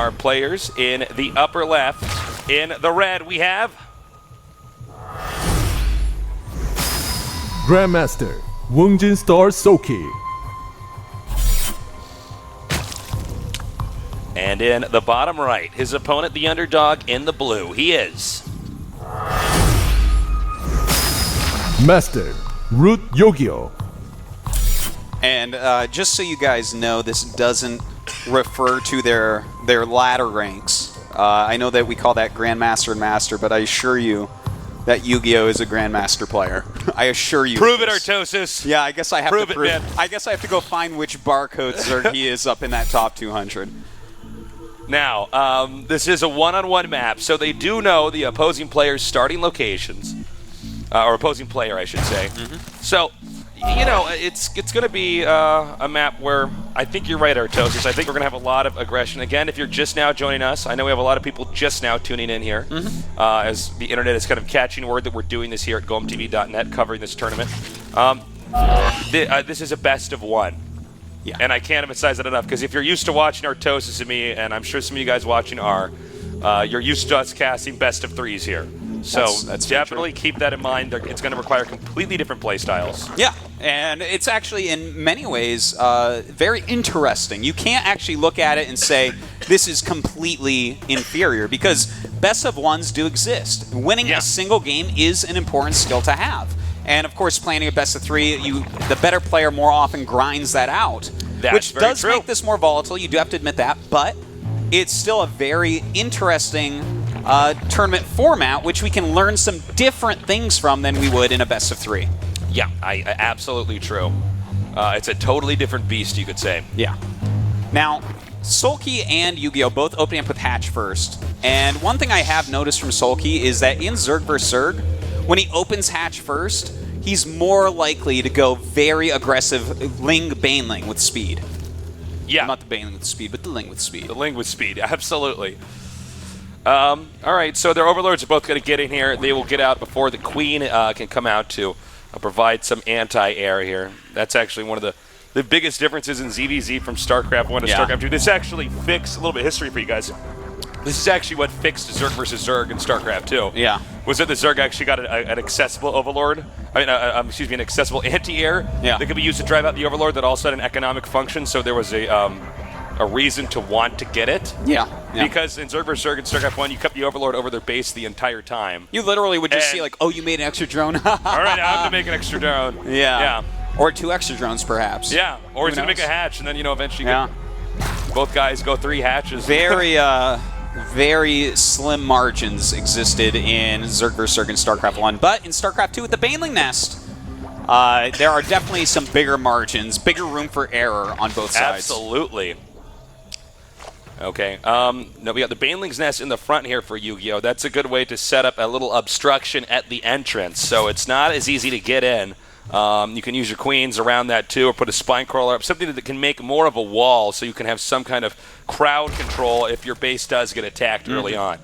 our players in the upper left. In the red, we have Grandmaster Wongjin Star Soki. And in the bottom right, his opponent, the underdog, in the blue. He is Master Root Yogyo. And just so you guys know, this doesn't refer to their ladder ranks. I know that we call that Grandmaster and Master, but I assure you that Yu-Gi-Oh is a Grandmaster player. I assure you. Prove it, Artosis. Yeah, I guess I have prove to prove it, man. I guess I have to go find which barcode Zerg he is up in that top 200. Now, this is a one-on-one map, so they do know the opposing player's starting locations, or opposing player, I should say. So, you know, it's going to be a map where I think you're right, Artosis. I think we're going to have a lot of aggression. Again, if you're just now joining us, I know we have a lot of people just now tuning in here, as the internet is kind of catching word that we're doing this here at GoMTV.net, covering this tournament. This is a best of one. Yeah. And I can't emphasize that enough, because if you're used to watching Artosis and me, and I'm sure some of you guys watching are, you're used to us casting best of threes here. So that's definitely keep that in mind. It's going to require completely different play styles. Yeah, and it's actually in many ways very interesting. You can't actually look at it and say this is completely inferior, because best of ones do exist. Winning a single game is an important skill to have. And of course, planning a best of three, the better player more often grinds that out, which does make this more volatile. You do have to admit that, but it's still a very interesting tournament format, which we can learn some different things from than we would in a best of three. Yeah, absolutely true. It's a totally different beast, you could say. Yeah. Now, Sulky and Yu-Gi-Oh! Both opening up with Hatch first. And one thing I have noticed from Sulky is that in Zerg vs. Zerg, when he opens Hatch first, he's more likely to go very aggressive Ling Baneling with speed. Yeah. Well, not the Baneling with speed, but the Ling with speed. The Ling with speed, absolutely. All right, so their overlords are both going to get in here. They will get out before the queen can come out to provide some anti-air here. That's actually one of the biggest differences in ZVZ from StarCraft 1 to StarCraft 2. This actually fixed a little bit of history for you guys. This is actually what fixed Zerg versus Zerg in StarCraft 2. Yeah. Was that the Zerg actually got an accessible overlord? I mean, excuse me, an accessible anti-air that could be used to drive out the overlord that also had an economic function, so there was a reason to want to get it. Yeah. Because in Zerg vs. Zerg in StarCraft 1, you kept the overlord over their base the entire time. You literally would just see like, oh, you made an extra drone. All right, now I'm going to make an extra drone. Yeah. Or 2 extra drones, perhaps. Yeah, or he's going to make a hatch, and then, eventually both guys go 3 hatches. Very slim margins existed in Zerg vs. Zerg in StarCraft 1, but in StarCraft 2 with the Baneling Nest, there are definitely some bigger margins, bigger room for error on both sides. Absolutely. Okay, now we got the Baneling's Nest in the front here for Yu-Gi-Oh! That's a good way to set up a little obstruction at the entrance, so it's not as easy to get in. You can use your queens around that too, or put a spine crawler up, something that can make more of a wall so you can have some kind of crowd control if your base does get attacked early on.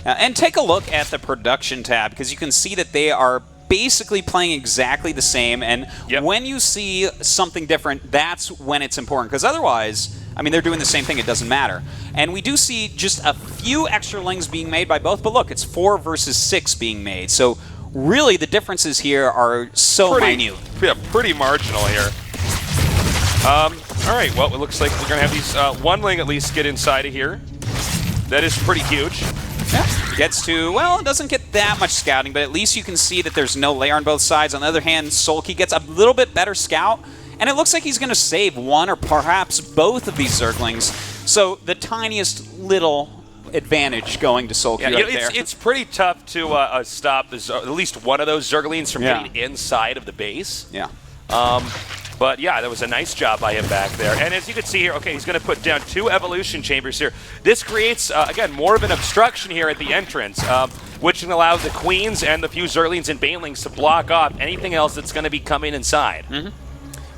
And take a look at the production tab, because you can see that they are basically playing exactly the same, and when you see something different, that's when it's important, because otherwise, I mean, they're doing the same thing, it doesn't matter. And we do see just a few extra lings being made by both, but look, it's 4 versus 6 being made, so really, the differences here are so minute. Yeah, pretty marginal here. All right, well, it looks like we're going to have these one ling at least get inside of here. That is pretty huge. Yeah, gets to, well, it doesn't get that much scouting, but at least you can see that there's no layer on both sides. On the other hand, Sulky gets a little bit better scout, and it looks like he's going to save one or perhaps both of these Zerglings. So the tiniest little advantage going to Sulky there. It's pretty tough to stop at least one of those Zerglings from getting inside of the base. Yeah. But yeah, that was a nice job by him back there. And as you can see here, okay, he's going to put down 2 evolution chambers here. This creates, again, more of an obstruction here at the entrance, which can allow the queens and the few Zerglings and Banelings to block off anything else that's going to be coming inside.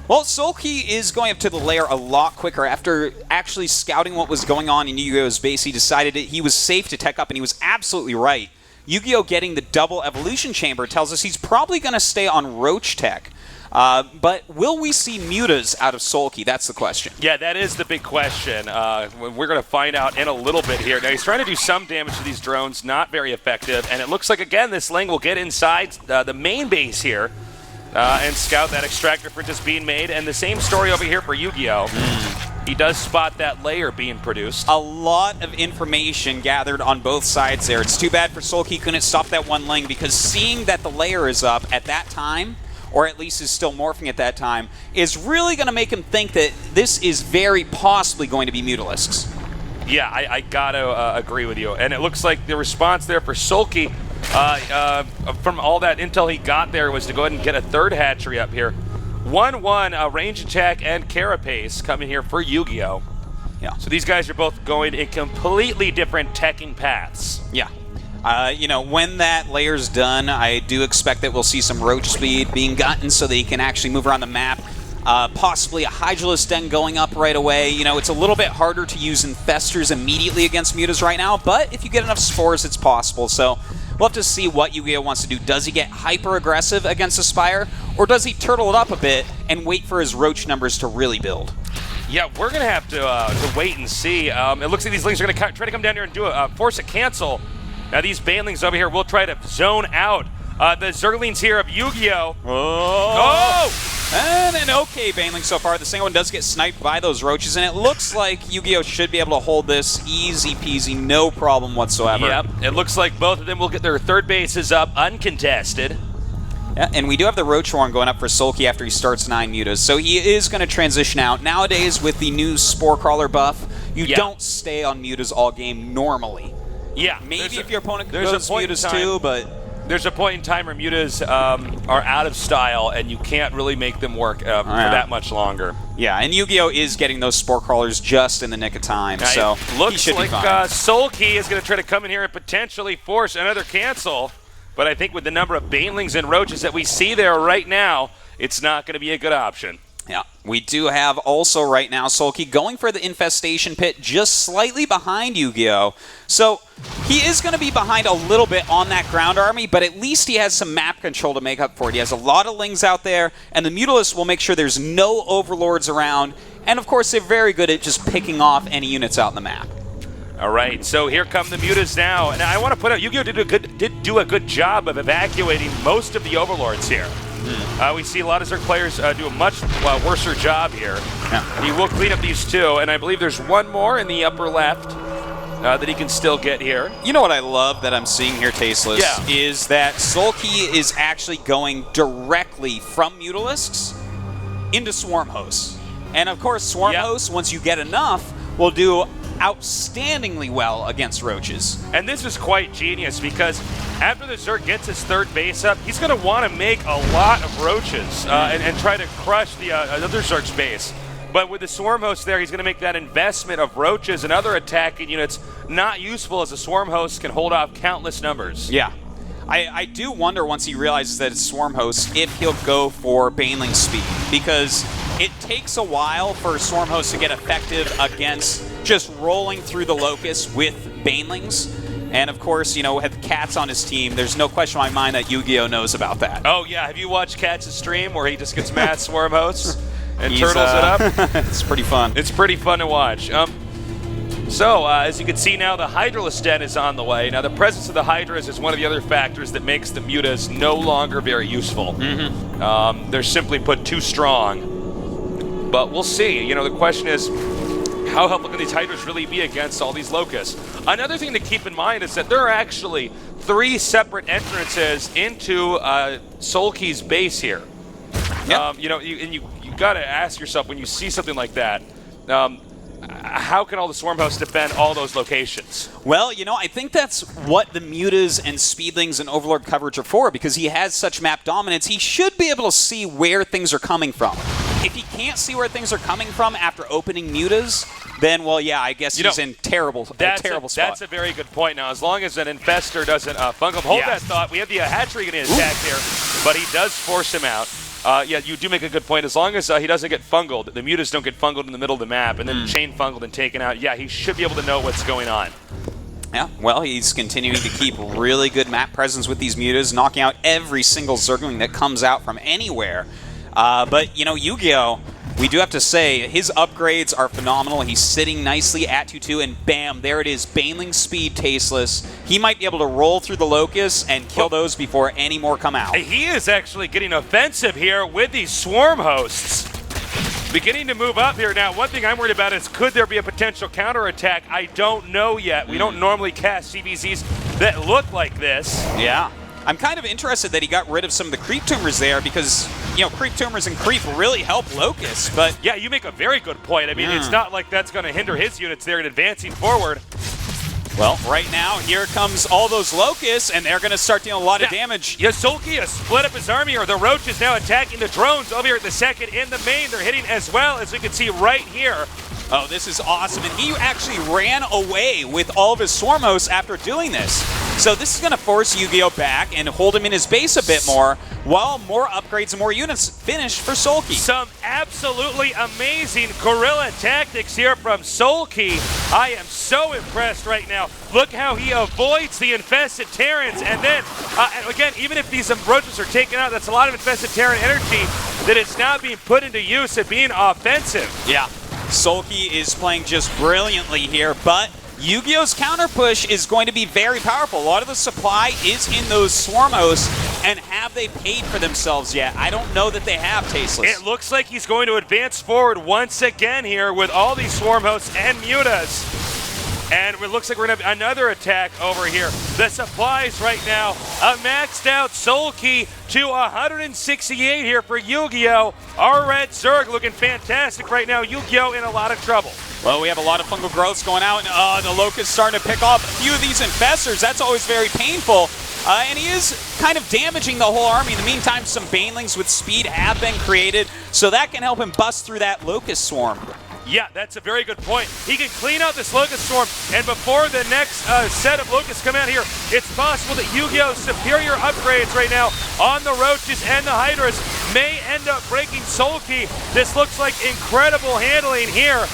Well, Sulky is going up to the lair a lot quicker. After actually scouting what was going on in Yu-Gi-Oh's base, he decided he was safe to tech up, and he was absolutely right. Yu-Gi-Oh getting the double evolution chamber tells us he's probably going to stay on Roach Tech. But will we see mutas out of Sulky? That's the question. Yeah, that is the big question. We're going to find out in a little bit here. Now, he's trying to do some damage to these drones, not very effective. And it looks like, again, this Ling will get inside the main base here and scout that extractor for just being made. And the same story over here for Yu-Gi-Oh! He does spot that layer being produced. A lot of information gathered on both sides there. It's too bad for Sulky couldn't stop that one Ling, because seeing that the layer is up at that time, or at least is still morphing at that time, is really going to make him think that this is very possibly going to be Mutalisks. Yeah, I got to agree with you. And it looks like the response there for Sulky, from all that intel he got there, was to go ahead and get a third hatchery up here. 1-1, range attack and carapace coming here for Yu-Gi-Oh! Yeah. So these guys are both going in completely different teching paths. Yeah. When that layer's done, I do expect that we'll see some roach speed being gotten so that he can actually move around the map. Possibly a Hydralisk Den going up right away. It's a little bit harder to use Infestors immediately against mutas right now, but if you get enough spores, it's possible. So we'll have to see what Yu-Gi-Oh! Wants to do. Does he get hyper-aggressive against Aspire, or does he turtle it up a bit and wait for his roach numbers to really build? Yeah, we're going to have to wait and see. It looks like these Lings are going to try to come down here and do force a cancel. Now these Banelings over here will try to zone out the Zerglings here of Yu-Gi-Oh! Oh! And an okay Baneling so far. The single one does get sniped by those roaches, and it looks like Yu-Gi-Oh! Should be able to hold this easy peasy, no problem whatsoever. Yep, it looks like both of them will get their third bases up uncontested. Yeah, and we do have the Roach Horn going up for Sulky after he starts 9 mutas, so he is going to transition out. Nowadays, with the new Spore Crawler buff, you don't stay on mutas all game normally. Yeah. Maybe if your opponent goes mutas too, but... There's a point in time where mutas are out of style, and you can't really make them work for that much longer. Yeah, and Yu-Gi-Oh! Is getting those Spore Crawlers just in the nick of time, so it looks he should like be fine. Sulky is going to try to come in here and potentially force another cancel, but I think with the number of Banelings and Roaches that we see there right now, it's not going to be a good option. Yeah, we do have also right now Sulky going for the Infestation Pit just slightly behind Yu-Gi-Oh! So he is going to be behind a little bit on that ground army, but at least he has some map control to make up for it. He has a lot of Lings out there, and the Mutalisks will make sure there's no Overlords around. And of course, they're very good at just picking off any units out in the map. All right, so here come the mutas now. And I want to put out, Yu-Gi-Oh! did do a good job of evacuating most of the Overlords here. We see a lot of Zerg players do a much worser job here. Yeah. He will clean up these two, and I believe there's one more in the upper left that he can still get here. You know what I love that I'm seeing here, Tasteless? Yeah. Is that Sulky is actually going directly from Mutalisks into Swarm Hosts. And of course, Swarm Hosts, once you get enough, will do outstandingly well against Roaches. And this is quite genius, because after the Zerg gets his third base up, he's going to want to make a lot of Roaches and try to crush the other Zerg's base. But with the Swarm Host there, he's going to make that investment of Roaches and other attacking units not useful, as a Swarm Host can hold off countless numbers. Yeah. I do wonder, once he realizes that it's Swarm Host, if he'll go for Baneling speed, because it takes a while for Swarm Host to get effective against just rolling through the Locust with Banelings. And of course, with Cats on his team, there's no question in my mind that Yu-Gi-Oh! Knows about that. Oh yeah, have you watched Cats' stream where he just gets mad Swarm Hosts and turtles it up? It's pretty fun. It's pretty fun to watch. So, as you can see now, the Hydralisk Den is on the way. Now, the presence of the Hydras is one of the other factors that makes the mutas no longer very useful. They're simply put too strong. But we'll see. The question is, how helpful can these Hydras really be against all these Locusts? Another thing to keep in mind is that there are actually 3 separate entrances into Sulky's base here. Yep. You got to ask yourself, when you see something like that, how can all the Swarm Hosts defend all those locations? Well, I think that's what the mutas and Speedlings and Overlord coverage are for, because he has such map dominance. He should be able to see where things are coming from. If he can't see where things are coming from after opening mutas, then, well, yeah, I guess he's in a terrible spot. That's a very good point. Now, as long as an Infestor doesn't fungal, hold that thought. We have the hatchery getting attacked here, but he does force him out. Yeah, you do make a good point. As long as he doesn't get fungled, the mutas don't get fungled in the middle of the map and then chain fungled and taken out, yeah, he should be able to know what's going on. Yeah, well, he's continuing to keep really good map presence with these mutas, knocking out every single Zergling that comes out from anywhere. But, you know, Yu-Gi-Oh!, we do have to say, his upgrades are phenomenal. He's sitting nicely at 2-2, and bam, there it is. Baneling speed, Tasteless. He might be able to roll through the Locusts and kill those before any more come out. He is actually getting offensive here with these Swarm Hosts. Beginning to move up here. Now, one thing I'm worried about is could there be a potential counterattack? I don't know yet. We don't normally cast CVZs that look like this. Yeah. I'm kind of interested that he got rid of some of the creep tumors there because, you know, creep tumors and creep really help Locust, but... Yeah, you make a very good point. I mean, it's not like that's going to hinder his units there in advancing forward. Well, right now, here comes all those Locusts, and they're going to start dealing a lot of damage. Yasuki has split up his army, or the Roach is now attacking the drones over here at the second in the main. They're hitting as well, as we can see right here. Oh, this is awesome, and he actually ran away with all of his Swarm Hosts after doing this. So this is going to force Yu-Gi-Oh! Back and hold him in his base a bit more, while more upgrades and more units finish for Sulky. Some absolutely amazing guerrilla tactics here from Sulky. I am so impressed right now. Look how he avoids the infested Terrans, and then, again, even if these Roaches are taken out, that's a lot of infested Terran energy that is now being put into use and being offensive. Yeah, Sulky is playing just brilliantly here, but Yu-Gi-Oh!'s counter push is going to be very powerful. A lot of the supply is in those Swarm Hosts, and have they paid for themselves yet? I don't know that they have, Tasteless. It looks like he's going to advance forward once again here with all these Swarm Hosts and Mutas. And it looks like we're going to have another attack over here. The supplies right now, a maxed out Sulky to 168 here for Yu-Gi-Oh! Our Red Zerg looking fantastic right now. Yu-Gi-Oh! In a lot of trouble. Well, we have a lot of fungal growths going out, and the Locust starting to pick off a few of these infestors. That's always very painful. And he is kind of damaging the whole army. In the meantime, some Banelings with speed have been created, so that can help him bust through that Locust swarm. Yeah, that's a very good point. He can clean out this Locust Swarm, and before the next set of Locusts come out here, it's possible that Yu-Gi-Oh!'s superior upgrades right now on the Roaches and the Hydras may end up breaking Sulky. This looks like incredible handling here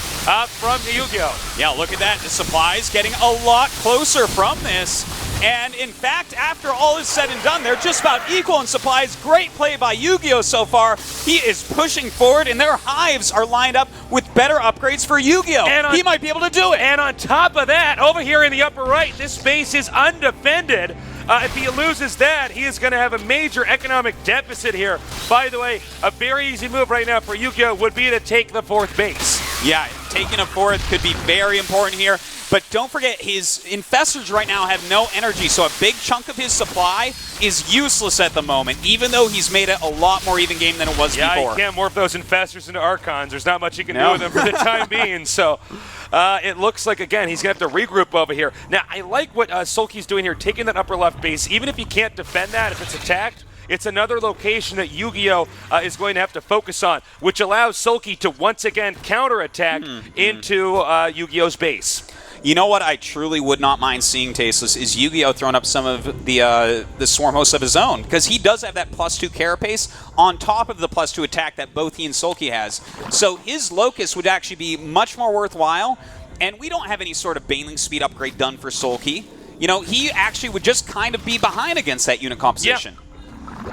from Yu-Gi-Oh! Yeah, look at that. The supplies getting a lot closer from this. And in fact, after all is said and done, they're just about equal in supplies. Great play by Yu-Gi-Oh! So far. He is pushing forward, and their hives are lined up with better upgrades for Yu-Gi-Oh! He might be able to do it. And on top of that, over here in the upper right, this base is undefended. If he loses that, he is going to have a major economic deficit here. By the way, a very easy move right now for Yu-Gi-Oh! Would be to take the fourth base. Yeah, taking a fourth could be very important here. But don't forget, his infestors right now have no energy, so a big chunk of his supply is useless at the moment, even though he's made it a lot more even game than it was before. Yeah, you can't morph those infestors into Archons. There's not much you can do with them for the time being. So it looks like, again, he's going to have to regroup over here. Now, I like what Sulky's doing here, taking that upper left base. Even if he can't defend that, if it's attacked, it's another location that Yu-Gi-Oh! Is going to have to focus on, which allows Sulky to once again counterattack into Yu-Gi-Oh!'s base. You know what I truly would not mind seeing, Tasteless, is Yu-Gi-Oh! Throwing up some of the Swarm Hosts of his own, because he does have that +2 carapace on top of the +2 attack that both he and Sulky has. So his Locust would actually be much more worthwhile, and we don't have any sort of Baneling speed upgrade done for Sulky. You know, he actually would just kind of be behind against that unit composition. Yeah.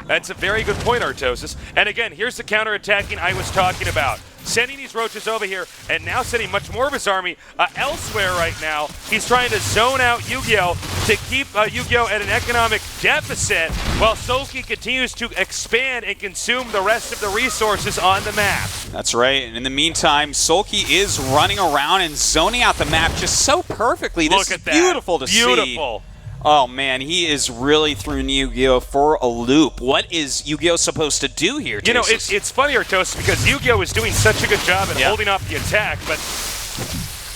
That's a very good point, Artosis. And again, here's the counterattacking I was talking about. Sending these Roaches over here, and now sending much more of his army elsewhere right now. He's trying to zone out Yu-Gi-Oh! To keep Yu-Gi-Oh! At an economic deficit, while Sulky continues to expand and consume the rest of the resources on the map. That's right, and in the meantime, Sulky is running around and zoning out the map just so perfectly. This is beautiful to see. Beautiful. Oh man, he is really throwing Yu-Gi-Oh! For a loop. What is Yu-Gi-Oh! Supposed to do here, You know, Tasteless? it's funny, Artosis, because Yu-Gi-Oh! is doing such a good job at holding off the attack, but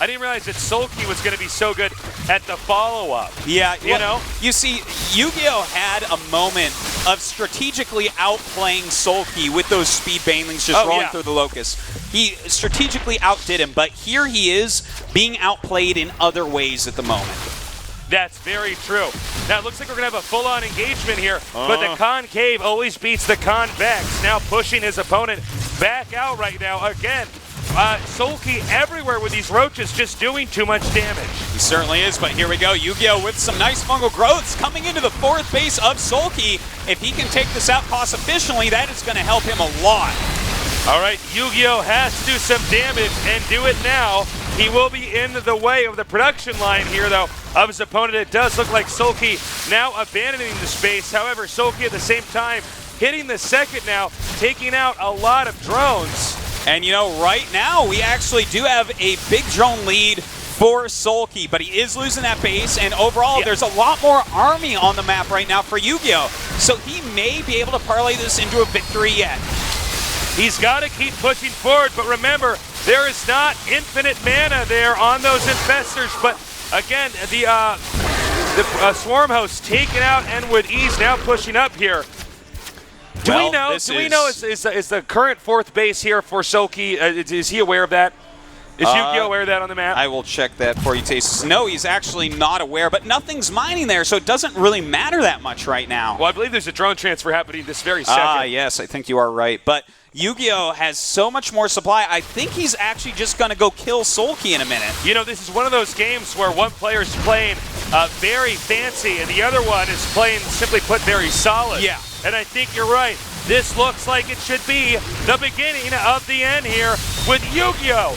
I didn't realize that Sulky was going to be so good at the follow-up. Yeah, you know? You see, Yu-Gi-Oh! Had a moment of strategically outplaying Sulky with those speed Banelings just rolling through the Locust. He strategically outdid him, but here he is being outplayed in other ways at the moment. That's very true. Now, it looks like we're going to have a full-on engagement here, but the concave always beats the convex. Now pushing his opponent back out right now. Again, Sulky everywhere with these Roaches just doing too much damage. He certainly is, but here we go. Yu-Gi-Oh! With some nice fungal growths coming into the fourth base of Sulky. if he can take this out cost efficiently, that is going to help him a lot. All right, Yu-Gi-Oh has to do some damage and do it now. He will be in the way of the production line here, though, of his opponent. It does look like Sulky now abandoning the space. However, Sulky at the same time hitting the second now, taking out a lot of drones. And, you know, right now we actually do have a big drone lead for Sulky, but he is losing that base, and overall there's a lot more army on the map right now for Yu-Gi-Oh! So he may be able to parlay this into a victory yet. He's got to keep pushing forward, but remember, there is not infinite mana there on those infestors. But again, the Swarm Host taken out and with ease, now pushing up here. Do we know is the current fourth base here for Sulky? Is he aware of that? Is Yu-Gi-Oh aware of that on the map? I will check that for you, Taste. No, he's actually not aware, but nothing's mining there, so it doesn't really matter that much right now. Well, I believe there's a drone transfer happening this very second. Yes, I think you are right. But Yu-Gi-Oh has so much more supply, I think he's actually just going to go kill Sulky in a minute. You know, this is one of those games where one player is playing very fancy and the other one is playing, simply put, very solid. Yeah. And I think you're right. This looks like it should be the beginning of the end here with Yu-Gi-Oh!